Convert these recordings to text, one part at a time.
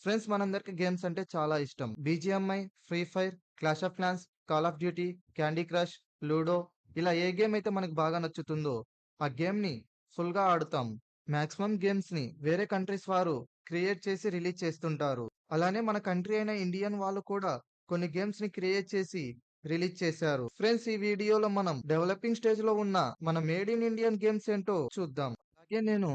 Friends మనందరికి games అంటే చాలా ఇష్టం. BGMI, free fire, clash of clans, call of duty, candy crush, ludo ఇలా ఏ గేమ్ అయితే మనకు బాగా నచ్చుతుందో ఆ గేమ్‌ని ఫుల్‌గా ఆడుతాం. మాక్సిమం గేమ్స్‌ని వేరే కంట్రీస్ వారు క్రియేట్ చేసి రిలీజ్ చేస్తుంటారు. అలానే మన కంట్రీ అయిన ఇండియన్ వాళ్ళు కూడా కొన్ని గేమ్స్‌ని క్రియేట్ చేసి రిలీజ్ చేశారు. ఫ్రెండ్స్ ఈ వీడియోలో మనం డెవలపింగ్ స్టేజ్‌లో ఉన్న మన మేడ్ ఇన్ ఇండియన్ గేమ్స్ ఏంటో చూద్దాం. అలాగే నేను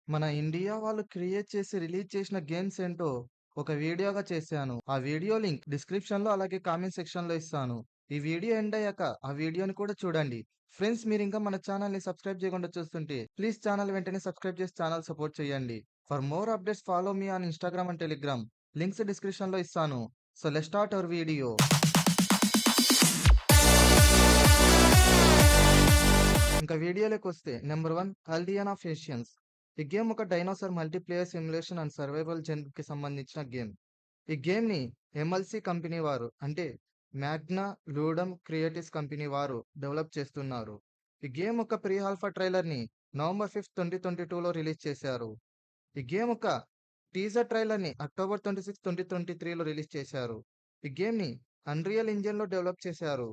మన ఇండియా వాళ్ళు క్రియేట్ చేసి రిలీజ్ చేసిన గేమ్స్ ఏంటో ఒక వీడియోగా చేశాను. ఆ వీడియో లింక్ డిస్క్రిప్షన్‌లో అలాగే కామెంట్ సెక్షన్‌లో ఇస్తాను. ఈ వీడియో ఎండ్ అయ్యాక ఆ వీడియోని కూడా చూడండి. ఫ్రెండ్స్ మీరింకా మన ఛానల్‌ని సబ్స్క్రైబ్ చేయకుండా చూస్తుంటే ప్లీజ్ ఛానల్ వెంటనే సబ్స్క్రైబ్ చేసి ఛానల్ సపోర్ట్ చేయండి. For more updates follow me on Instagram and Telegram. Links డిస్క్రిప్షన్‌లో ఇస్తాను. So let's start our video. ఇంకా వీడియోలోకొస్తే నెంబర్ 1 ఆల్డియన్ ఆఫ్ ఏషియన్స్. ఈ గేమ్ ఒక dinosaur multiplayer simulation and survival జెన్‌కి సంబంధించిన గేమ్. ఈ గేమ్‌ని ఎంఎల్‌సి కంపెనీ వారు అంటే మ్యాగ్నా లూడమ్ క్రియేటివ్స్ కంపెనీ వారు డెవలప్ చేస్తున్నారు. ఈ గేమ్ ఒక ప్రీ ఆల్ఫా ట్రైలర్‌ని నవంబర్ 5, 2022లో రిలీజ్ చేశారు. ఈ గేమ్ ఒక టీజర్ ట్రైలర్‌ని అక్టోబర్ 26, 2023లో రిలీజ్ చేశారు. ఈ గేమ్‌ని అన్‌రియల్ ఇంజిన్‌లో డెవలప్ చేశారు.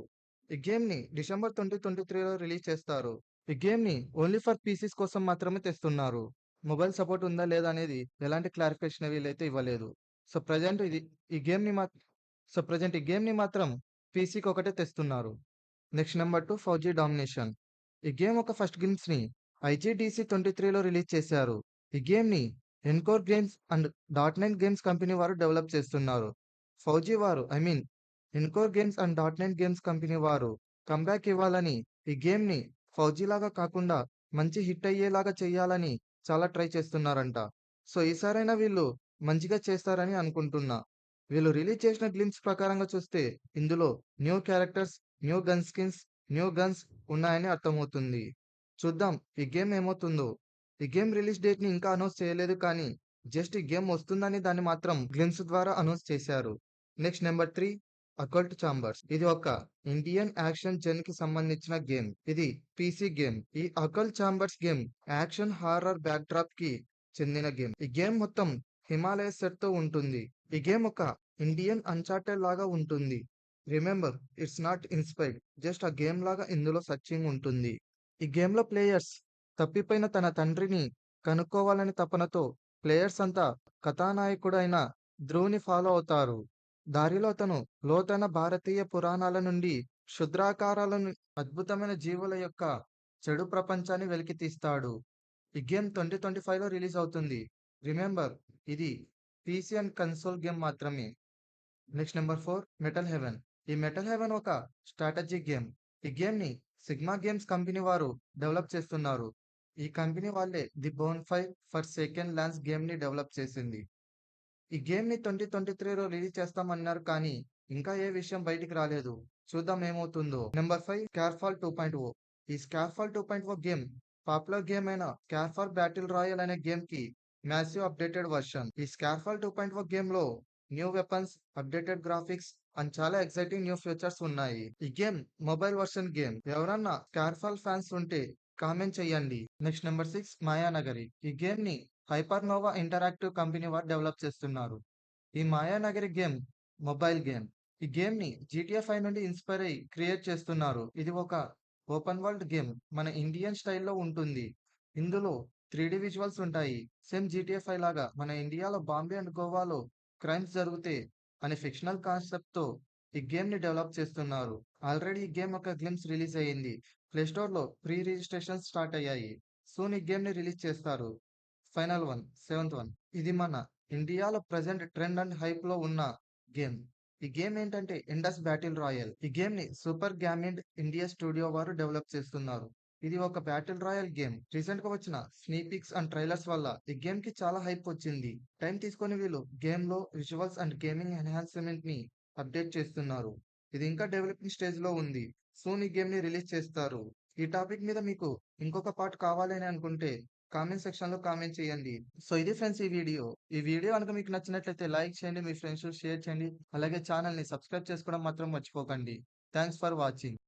ఈ గేమ్‌ని డిసెంబర్ 2023లో రిలీజ్ చేస్తారు. ఈ గేమ్‌ని ఓన్లీ ఫర్ పీసీస్ కోసం మాత్రమే తెస్తున్నారు. మొబైల్ సపోర్ట్ ఉందా లేదా అనేది ఎలాంటి క్లారిఫికేషన్ వీళ్ళైతే ఇవ్వలేదు. సో ప్రెజెంట్ ఇది ఈ గేమ్‌ని మా సో ప్రెజెంట్ ఈ గేమ్‌ని మాత్రం పీసీకి ఒకటే తెస్తున్నారు. Next number 2 fauji domination. ఈ గేమ్ ఒక ఫస్ట్ గ్లింప్స్‌ని ఐజీడీసీ 23లో రిలీజ్ చేశారు. ఈ గేమ్‌ని encore games and dot nine games company వారు డెవలప్ చేస్తున్నారు. ఫౌజీ వారు encore games and dot nine games company వారు కమ్‌బ్యాక్ ఇవ్వాలని ఈ గేమ్‌ని ఫౌజీలాగా కాకుండా మంచి హిట్ అయ్యేలాగా చేయాలని చాలా ట్రై చేస్తున్నారంట. సో ఈసారైనా వీళ్ళు మంచిగా చేస్తారని అనుకుంటున్నా. వీళ్ళు రిలీజ్ చేసిన గ్లింప్స్ ప్రకారంగా చూస్తే ఇందులో new characters, new gun skins, new guns ఉన్నాయని అర్థమవుతుంది. చూద్దాం ఈ గేమ్ ఏమవుతుందో. ఈ గేమ్ రిలీజ్ డేట్‌ని ఇంకా అనౌన్స్ చేయలేదు కానీ జస్ట్ ఈ గేమ్ వస్తుందని దాన్ని మాత్రం గ్లింప్స్ ద్వారా అనౌన్స్ చేశారు. Next number 3 occult chambers. ఇది ఒక ఇండియన్ యాక్షన్ జెన్‌కి సంబంధించిన గేమ్. ఇది పీసీ గేమ్. ఈ occult chambers game action horror బ్యాక్‌డ్రాప్‌కి చెందిన గేమ్. ఈ గేమ్ మొత్తం హిమాలయ సెట్‌తో ఉంటుంది. ఈ గేమ్ ఒక ఇండియన్ అన్‌చార్టెడ్ లాగా ఉంటుంది. Remember it's not inspired. Just ఆ గేమ్ లాగా ఇందులో సర్చింగ్ ఉంటుంది. ఈ గేమ్‌లో ప్లేయర్స్ తప్పిపోయిన తన తండ్రిని కనుక్కోవాలనే తపనతో ప్లేయర్స్ అంతా కథానాయకుడైన ధ్రువ్‌ని ఫాలో అవుతారు. దారిలో అతను లోతైన భారతీయ పురాణాల నుండి క్షుద్రాకారాలను అద్భుతమైన జీవుల యొక్క చెడు ప్రపంచాన్ని వెలికితీస్తాడు. ఈ గేమ్ 2025లో రిలీజ్ అవుతుంది. రిమెంబర్ ఇది పీసీ అండ్ కన్సోల్ గేమ్ మాత్రమే. Next number 4 Metal Heaven. ఈ మెటల్ హెవెన్ ఒక స్ట్రాటజీ గేమ్. ఈ గేమ్‌ని సిగ్మా గేమ్స్ కంపెనీ వారు డెవలప్ చేస్తున్నారు. ఈ కంపెనీ వాళ్ళే the Bonfire Forsaken Lands గేమ్‌ని డెవలప్ చేసింది. ఈ గేమ్‌ని 2023లో రిలీజ్ చేస్తామన్నారు కానీ, ఇంకా ఏ విషయం బయటికి రాలేదు. చూద్దాం ఏమవుతుందో. నెంబర్ 5 స్కార్‌ఫాల్ 2.0. ఈ స్కార్‌ఫాల్ 2.0 గేమ్ పాపులర్ గేమ్ అయిన స్కార్‌ఫాల్ బ్యాటిల్ రాయల్ అనే గేమ్‌కి మ్యాసివ్ అప్‌డేటెడ్ వర్షన్. ఈ స్కార్‌ఫాల్ 2.0 గేమ్‌లో new weapons, updated graphics and చాలా ఎక్సైటింగ్ న్యూ ఫీచర్స్ ఉన్నాయి. ఈ గేమ్ మొబైల్ వర్షన్ గేమ్. ఎవరన్నా స్కార్‌ఫాల్ ఫ్యాన్స్ ఉంటే కామెంట్ చేయండి. Next number 6 మాయానగరి. ఈ గేమ్‌ని హైపర్‌నోవా ఇంటరాక్టివ్ కంపెనీ వారు డెవలప్ చేస్తున్నారు. ఈ మాయానగరి గేమ్ మొబైల్ గేమ్. ఈ గేమ్‌ని జీటీఏ 5 నుండి ఇన్‌స్పైర్ అయ్యి క్రియేట్ చేస్తున్నారు. ఇది ఒక ఓపెన్ వరల్డ్ గేమ్. మన ఇండియన్ స్టైల్‌లో ఉంటుంది. ఇందులో 3 విజువల్స్ ఉంటాయి. సేమ్ జీటీఏ 5 లాగా మన ఇండియాలో బాంబే అండ్ గోవాలో క్రైమ్స్ జరిగితే అనే ఫిక్షనల్ కాన్సెప్ట్‌తో ఈ గేమ్‌ని డెవలప్ చేస్తున్నారు. ఆల్రెడీ ఈ గేమ్ ఒక గ్లింప్స్ రిలీజ్ అయ్యింది. ప్లే స్టోర్‌లో ప్రీ రిజిస్ట్రేషన్స్ స్టార్ట్ అయ్యాయి. సూన్ ఈ గేమ్‌ని రిలీజ్ చేస్తారు. Final one, seventh one. ఇది మన ఇండియాలో ప్రెజెంట్ ట్రెండ్ అండ్ హైప్‌లో ఉన్న గేమ్. ఈ గేమ్ ఏంటంటే ఇండస్ బ్యాటిల్ రాయల్. ఈ గేమ్‌ని సూపర్ గ్యామిండ్ ఇండియా స్టూడియో వారు డెవలప్ చేస్తున్నారు. ఇది ఒక బ్యాటిల్ రాయల్ గేమ్. రీసెంట్‌గా వచ్చిన స్నీక్ పీక్స్ అండ్ ట్రైలర్స్ వల్ల ఈ గేమ్‌కి చాలా హైప్ వచ్చింది. టైం తీసుకొని వీళ్ళు గేమ్‌లో విజువల్స్ అండ్ గేమింగ్ ఎన్హాన్స్‌మెంట్‌ని అప్డేట్ చేస్తున్నారు. ఇది ఇంకా డెవలపింగ్ స్టేజ్‌లో ఉంది. సూన్ ఈ గేమ్‌ని రిలీజ్ చేస్తారు. ఈ టాపిక్ మీద మీకు ఇంకొక పార్ట్ కావాలి అని అనుకుంటే కామెంట్ సెక్షన్‌లో కామెంట్ చేయండి. సో, ఇది ఫ్రెండ్స్ ఈ వీడియో. ఈ వీడియో గనుక మీకు నచ్చినట్లయితే లైక్ చేయండి. మీ ఫ్రెండ్స్‌తో షేర్ చేయండి. అలాగే ఛానెల్‌ని సబ్స్క్రైబ్ చేసుకోవడం మాత్రం మర్చిపోకండి. Thanks for watching.